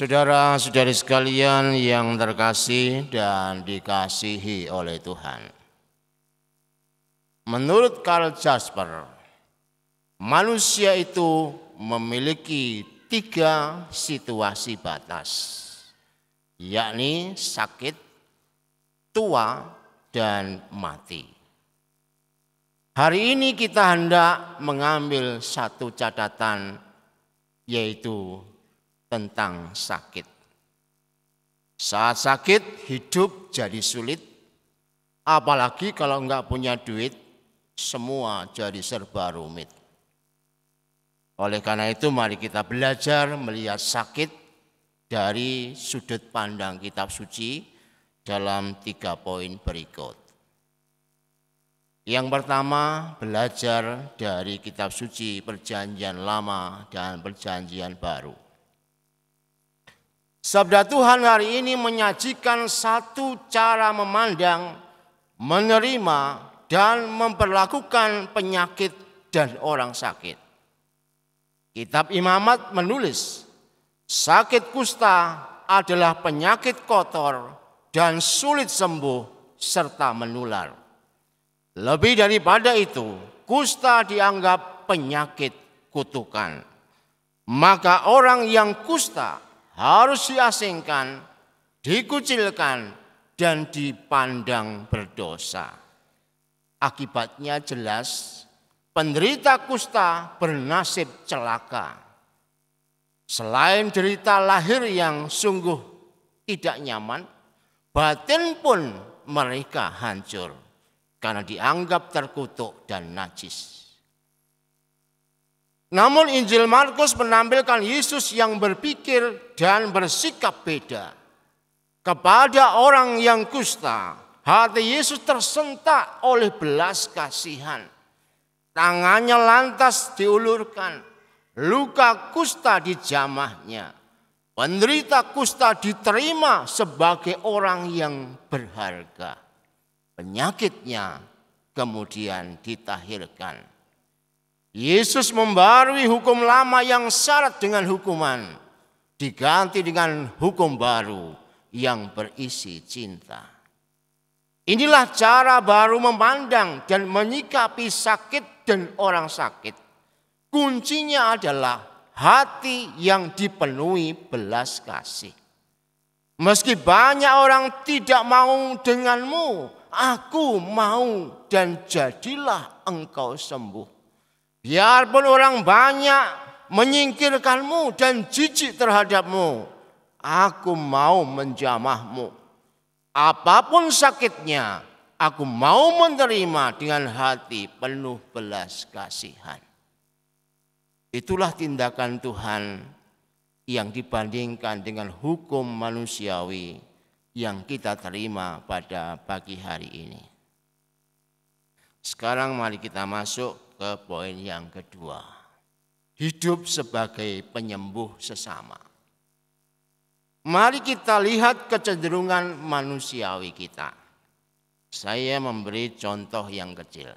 Saudara-saudari sekalian yang terkasih dan dikasihi oleh Tuhan. Menurut Karl Jasper, manusia itu memiliki 3 situasi batas, yakni sakit, tua, dan mati. Hari ini kita hendak mengambil satu catatan, yaitu tentang sakit. Saat sakit, hidup jadi sulit, apalagi kalau enggak punya duit, semua jadi serba rumit. Oleh karena itu, mari kita belajar melihat sakit dari sudut pandang kitab suci dalam 3 poin berikut. Yang pertama, belajar dari kitab suci Perjanjian Lama dan Perjanjian Baru. Sabda Tuhan hari ini menyajikan satu cara memandang, menerima, dan memperlakukan penyakit dan orang sakit. Kitab Imamat menulis, sakit kusta adalah penyakit kotor dan sulit sembuh serta menular. Lebih daripada itu, kusta dianggap penyakit kutukan. Maka orang yang kusta harus diasingkan, dikucilkan, dan dipandang berdosa. Akibatnya jelas, penderita kusta bernasib celaka. Selain derita lahir yang sungguh tidak nyaman, batin pun mereka hancur karena dianggap terkutuk dan najis. Namun Injil Markus menampilkan Yesus yang berpikir dan bersikap beda. Kepada orang yang kusta, hati Yesus tersentak oleh belas kasihan. Tangannya lantas diulurkan, luka kusta dijamahnya. Penderita kusta diterima sebagai orang yang berharga. Penyakitnya kemudian ditahirkan. Yesus membarui hukum lama yang syarat dengan hukuman, diganti dengan hukum baru yang berisi cinta. Inilah cara baru memandang dan menyikapi sakit dan orang sakit. Kuncinya adalah hati yang dipenuhi belas kasih. Meski banyak orang tidak mau denganmu, aku mau dan jadilah engkau sembuh. Biarpun orang banyak menyingkirkanmu dan jijik terhadapmu, aku mau menjamahmu. Apapun sakitnya, aku mau menerima dengan hati penuh belas kasihan. Itulah tindakan Tuhan yang dibandingkan dengan hukum manusiawi yang kita terima pada pagi hari ini. Sekarang mari kita masuk ke poin yang kedua. Hidup sebagai penyembuh sesama. Mari kita lihat kecenderungan manusiawi kita. Saya memberi contoh yang kecil.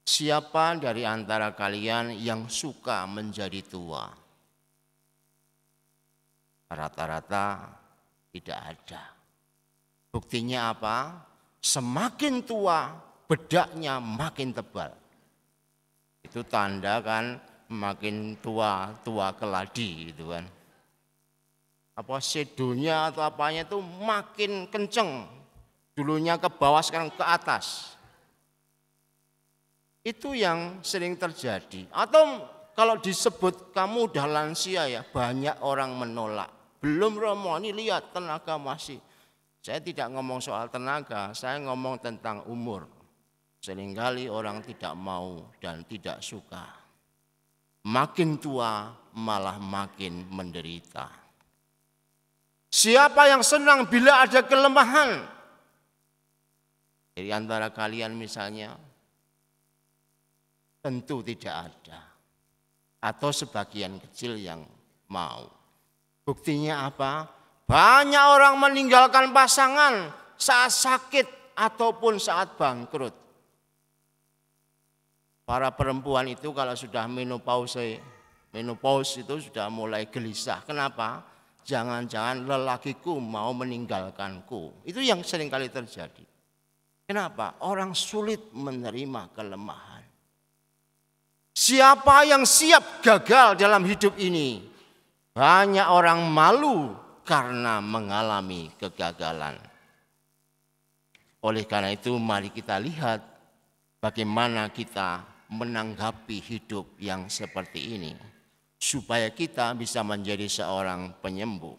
Siapa dari antara kalian yang suka menjadi tua? Rata-rata tidak ada. Buktinya apa? Semakin tua, bedaknya makin tebal. Itu tanda kan makin tua keladi gitu kan. Apa sedonya atau apanya itu makin kenceng. Dulunya ke bawah sekarang ke atas. Itu yang sering terjadi. Atau kalau disebut kamu udah lansia ya, banyak orang menolak. Belum Romo, ini lihat tenaga masih. Saya tidak ngomong soal tenaga, saya ngomong tentang umur. Seringkali orang tidak mau dan tidak suka. Makin tua malah makin menderita. Siapa yang senang bila ada kelemahan? Dari antara kalian misalnya, tentu tidak ada. Atau sebagian kecil yang mau. Buktinya apa? Banyak orang meninggalkan pasangan saat sakit ataupun saat bangkrut. Para perempuan itu kalau sudah menopause itu sudah mulai gelisah. Kenapa? jangan-jangan lelakiku mau meninggalkanku. Itu yang seringkali terjadi. Kenapa? Orang sulit menerima kelemahan. Siapa yang siap gagal dalam hidup ini? Banyak orang malu karena mengalami kegagalan. Oleh karena itu mari kita lihat bagaimana kita menanggapi hidup yang seperti ini, supaya kita bisa menjadi seorang penyembuh.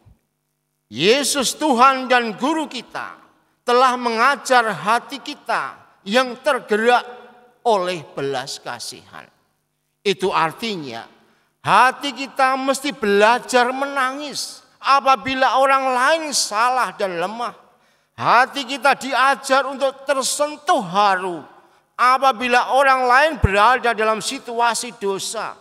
Yesus Tuhan dan Guru kita telah mengajar hati kita yang tergerak oleh belas kasihan. Itu artinya hati kita mesti belajar menangis apabila orang lain salah dan lemah. Hati kita diajar untuk tersentuh haru apabila orang lain berada dalam situasi dosa.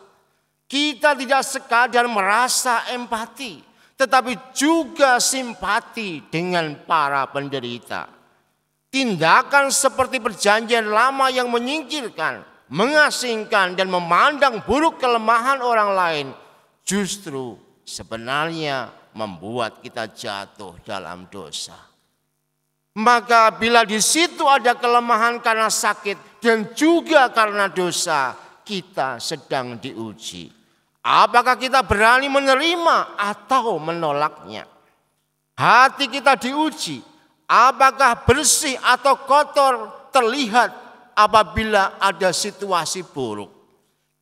Kita tidak sekadar merasa empati, tetapi juga simpati dengan para penderita. Tindakan seperti perjanjian lama yang menyingkirkan, mengasingkan dan memandang buruk kelemahan orang lain justru sebenarnya membuat kita jatuh dalam dosa. Maka bila di situ ada kelemahan karena sakit dan juga karena dosa, kita sedang diuji. Apakah kita berani menerima atau menolaknya? Hati kita diuji. Apakah bersih atau kotor terlihat apabila ada situasi buruk?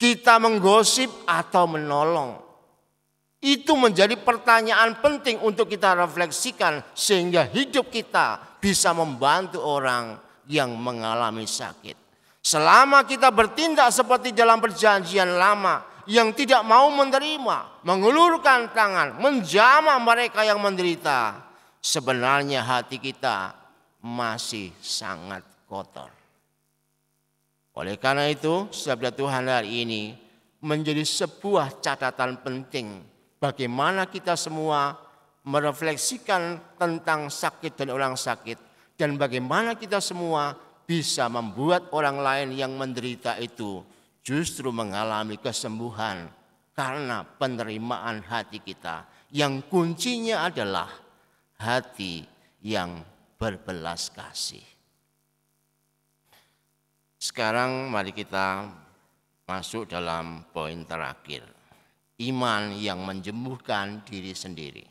Kita menggosip atau menolong? Itu menjadi pertanyaan penting untuk kita refleksikan sehingga hidup kita bisa membantu orang yang mengalami sakit. Selama kita bertindak seperti dalam perjanjian lama yang tidak mau menerima, mengulurkan tangan, menjamah mereka yang menderita, sebenarnya hati kita masih sangat kotor. Oleh karena itu, sabda Tuhan hari ini menjadi sebuah catatan penting bagaimana kita semua merefleksikan tentang sakit dan orang sakit, dan bagaimana kita semua bisa membuat orang lain yang menderita itu justru mengalami kesembuhan karena penerimaan hati kita, yang kuncinya adalah hati yang berbelas kasih. Sekarang mari kita masuk dalam poin terakhir. Iman yang menyembuhkan diri sendiri.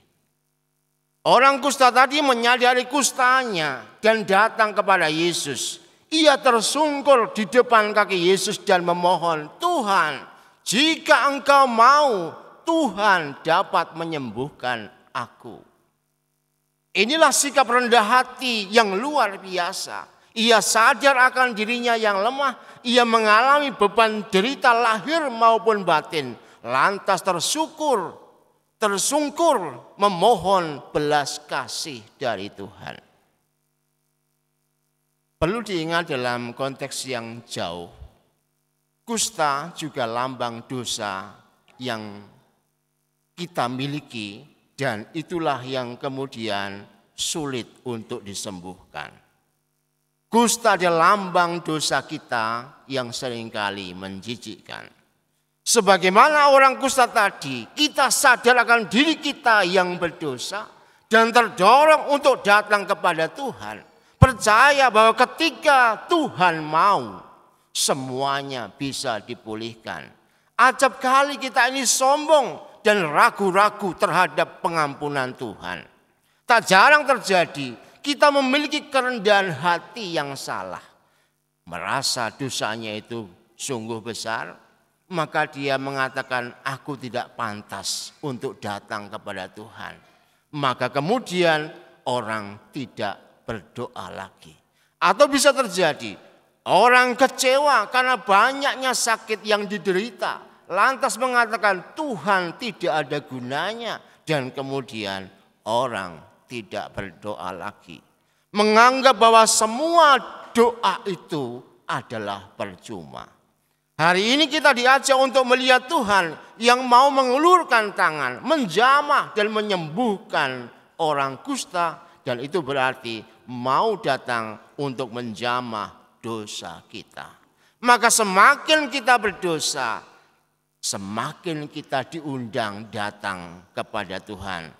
Orang kusta tadi menyadari kustanya dan datang kepada Yesus. Ia tersungkur di depan kaki Yesus dan memohon, "Tuhan, jika Engkau mau, Tuhan dapat menyembuhkan aku." Inilah sikap rendah hati yang luar biasa. Ia sadar akan dirinya yang lemah. Ia mengalami beban derita lahir maupun batin. Lantas tersungkur memohon belas kasih dari Tuhan. Perlu diingat dalam konteks yang jauh, kusta juga lambang dosa yang kita miliki, dan itulah yang kemudian sulit untuk disembuhkan. Kusta adalah lambang dosa kita yang seringkali menjijikkan. Sebagaimana orang kusta tadi, kita sadar akan diri kita yang berdosa dan terdorong untuk datang kepada Tuhan. Percaya bahwa ketika Tuhan mau, semuanya bisa dipulihkan. Acap kali kita ini sombong dan ragu-ragu terhadap pengampunan Tuhan. Tak jarang terjadi, kita memiliki kerendahan hati yang salah. Merasa dosanya itu sungguh besar, maka dia mengatakan, "Aku tidak pantas untuk datang kepada Tuhan." Maka kemudian orang tidak berdoa lagi. Atau bisa terjadi orang kecewa karena banyaknya sakit yang diderita, lantas mengatakan Tuhan tidak ada gunanya, dan kemudian orang tidak berdoa lagi, menganggap bahwa semua doa itu adalah percuma. Hari ini kita diajak untuk melihat Tuhan yang mau mengulurkan tangan, menjamah dan menyembuhkan orang kusta, dan itu berarti mau datang untuk menjamah dosa kita. Maka semakin kita berdosa, semakin kita diundang datang kepada Tuhan.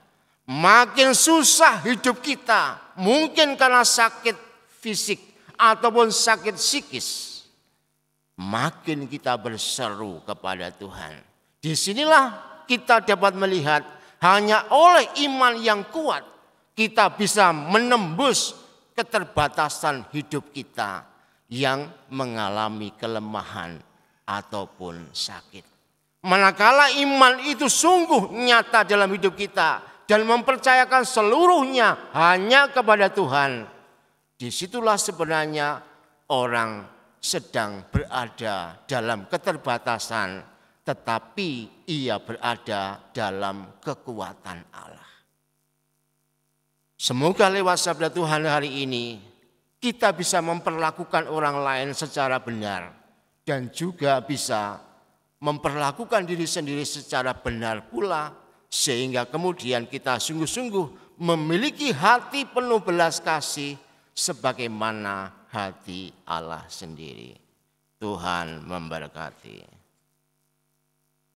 makin susah hidup kita, mungkin karena sakit fisik ataupun sakit psikis, makin kita berseru kepada Tuhan. Disinilah kita dapat melihat hanya oleh iman yang kuat kita bisa menembus keterbatasan hidup kita yang mengalami kelemahan ataupun sakit. Manakala iman itu sungguh nyata dalam hidup kita dan mempercayakan seluruhnya hanya kepada Tuhan, disitulah sebenarnya orang sedang berada dalam keterbatasan, tetapi ia berada dalam kekuatan Allah. Semoga lewat sabda Tuhan hari ini kita bisa memperlakukan orang lain secara benar dan juga bisa memperlakukan diri sendiri secara benar pula, sehingga kemudian kita sungguh-sungguh memiliki hati penuh belas kasih sebagaimana hati Allah sendiri. Tuhan memberkati.